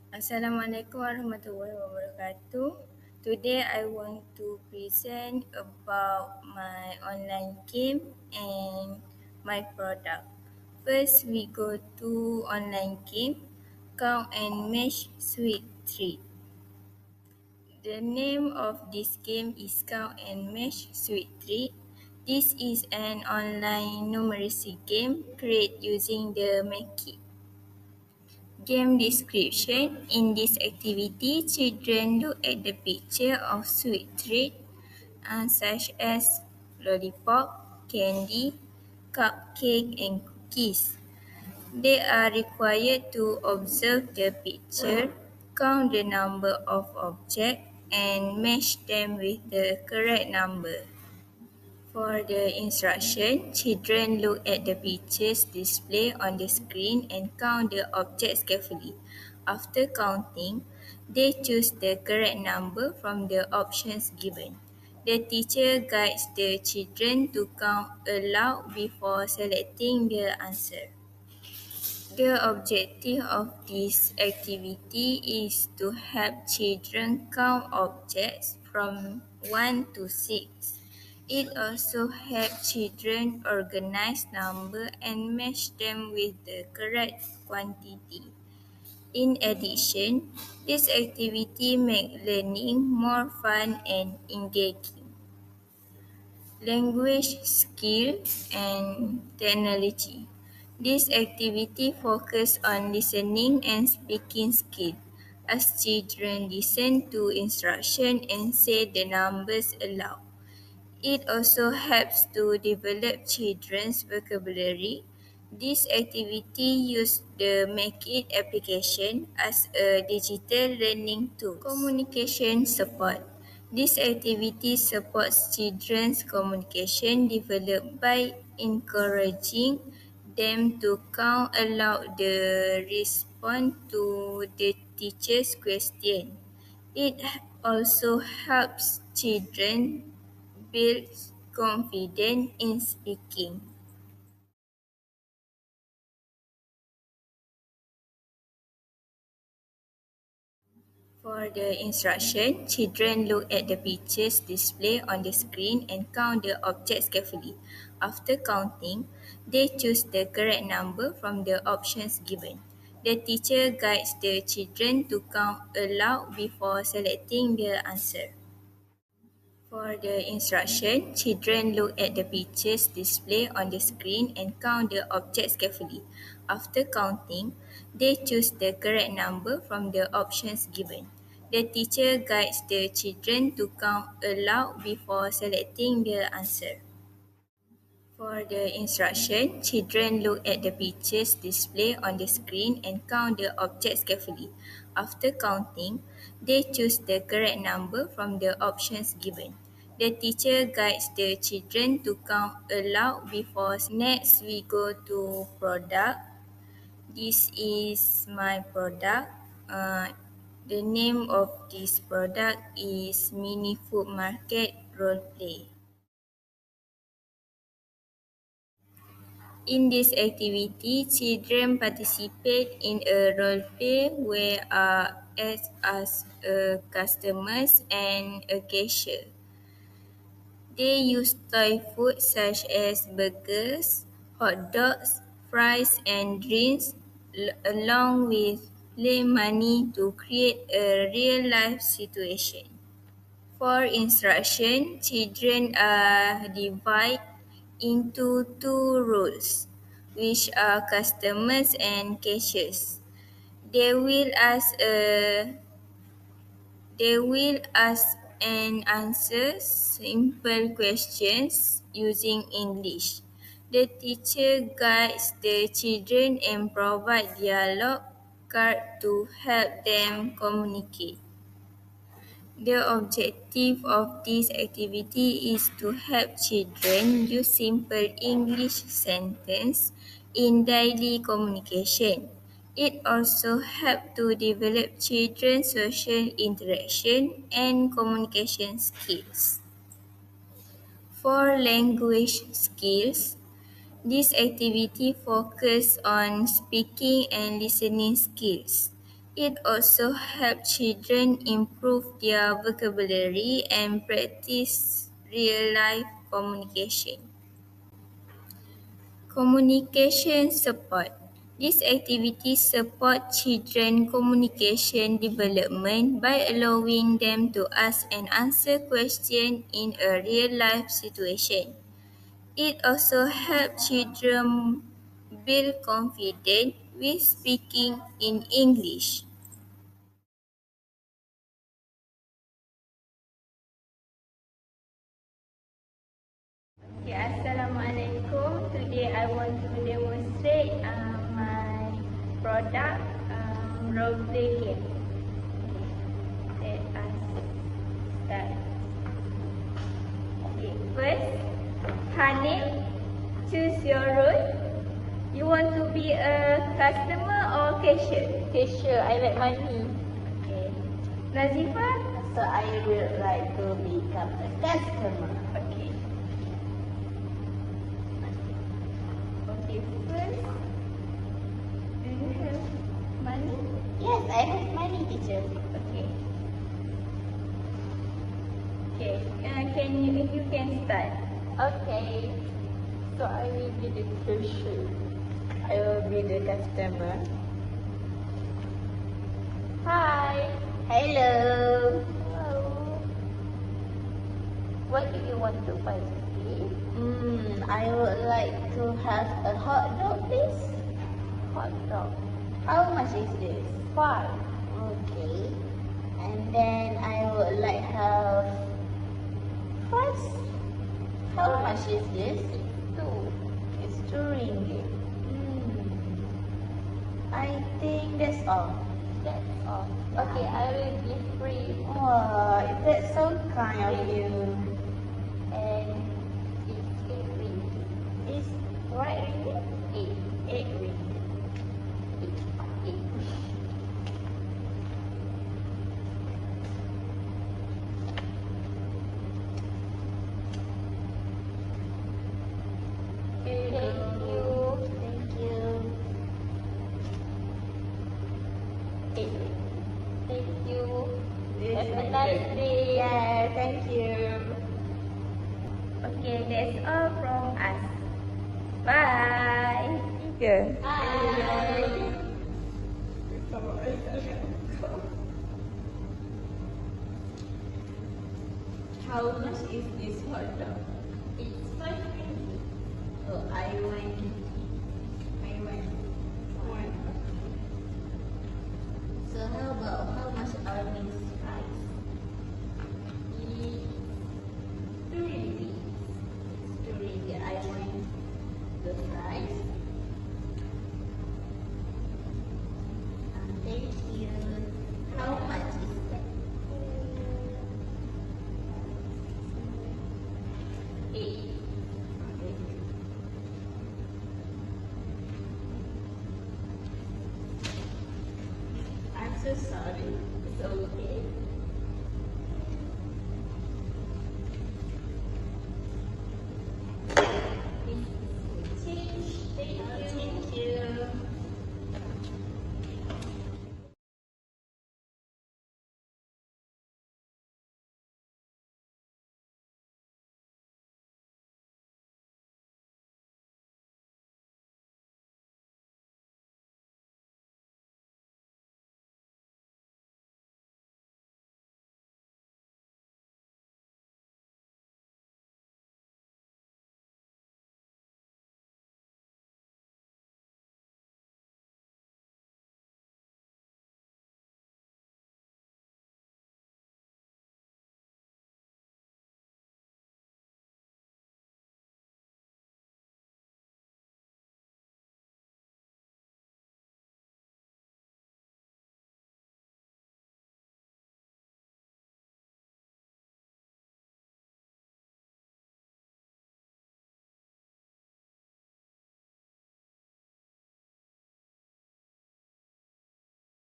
Assalamualaikum warahmatullahi wabarakatuh. Today I want to present about my online game and my product. First we go to online game, Count and Match Sweet Treat. The name of this game is Count and Match Sweet Treat. This is an online numeracy game created using the Make-it game description. In this activity, children look at the picture of sweet treat such as lollipop, candy, cupcake and cookies. They are required to observe the picture, count the number of objects and match them with the correct number. For the instruction, children look at the pictures displayed on the screen and count the objects carefully. After counting, they choose the correct number from the options given. The teacher guides the children to count aloud before selecting the answer. The objective of this activity is to help children count objects from 1 to 6. It also helps children organize numbers and match them with the correct quantity. In addition, this activity makes learning more fun and engaging. Language skill and technology. This activity focuses on listening and speaking skill as children listen to instruction and say the numbers aloud. It also helps to develop children's vocabulary. This activity uses the Make-it application as a digital learning tool. Communication support. This activity supports children's communication developed by encouraging them to count aloud the response to the teacher's question. It also helps children build confidence in speaking. For the instruction, children look at the pictures displayed on the screen and count the objects carefully. After counting, they choose the correct number from the options given. The teacher guides the children to count aloud before selecting the answer. For the instruction, children look at the pictures displayed on the screen and count the objects carefully. After counting, they choose the correct number from the options given. The teacher guides the children to count aloud before selecting the answer. For the instruction, children look at the pictures displayed on the screen and count the objects carefully. After counting, they choose the correct number from the options given. The teacher guides the children to count aloud before. Next, we go to product. This is my product. The name of this product is Mini Food Market Roleplay. In this activity, children participate in a role play where acts as customers and a cashier. They use toy food such as burgers, hot dogs, fries and drinks along with play money to create a real-life situation. For instruction, children are divided into two roles, which are customers and cashiers. They will ask and answer simple questions using English. The teacher guides the children and provides dialogue cards to help them communicate. The objective of this activity is to help children use simple English sentences in daily communication. It also helps to develop children's social interaction and communication skills. For language skills, this activity focuses on speaking and listening skills. It also helps children improve their vocabulary and practice real-life communication. Communication support. These activities support children communication development by allowing them to ask and answer questions in a real-life situation. It also helps children build confidence with speaking in English. Okay, Assalamualaikum. Today I want to demonstrate my product role play game. Okay, let us start. Okay, first, Hanif, choose your role. You want to be a customer or cashier? Cashier, I like money. Okay. Nazifa? So I would like to become a customer. Okay. Okay, first, do you have money? Yes, I have money, teacher. Okay. Okay, if you can start. Okay. So I will be the cashier. I will be the customer. Hi. Hello. Hello. What do you want to buy, please? I would like to have a hot dog, please. Hot dog. How much is this? 5. Okay. And then I would like have fries. How much is this? 2. It's 2 ringgit. I think that's all. That's all. Okay, I will be free. Oh, that's so kind of you. And it's 8 ringgit. Is right ringgit? 8. 8 ringgit. 8. Thank you. Thank you. Thank you. Have a nice day. Yeah, thank you. Okay, that's all from us. Bye. Bye. How much is this hot dog? It's 5 ringgit. Oh, I want. One. So how much are these fries? It's 2 ringgit. It's 2 ringgit. I want the fries. Thank you. How much is that? 8. I'm so sorry. It's okay.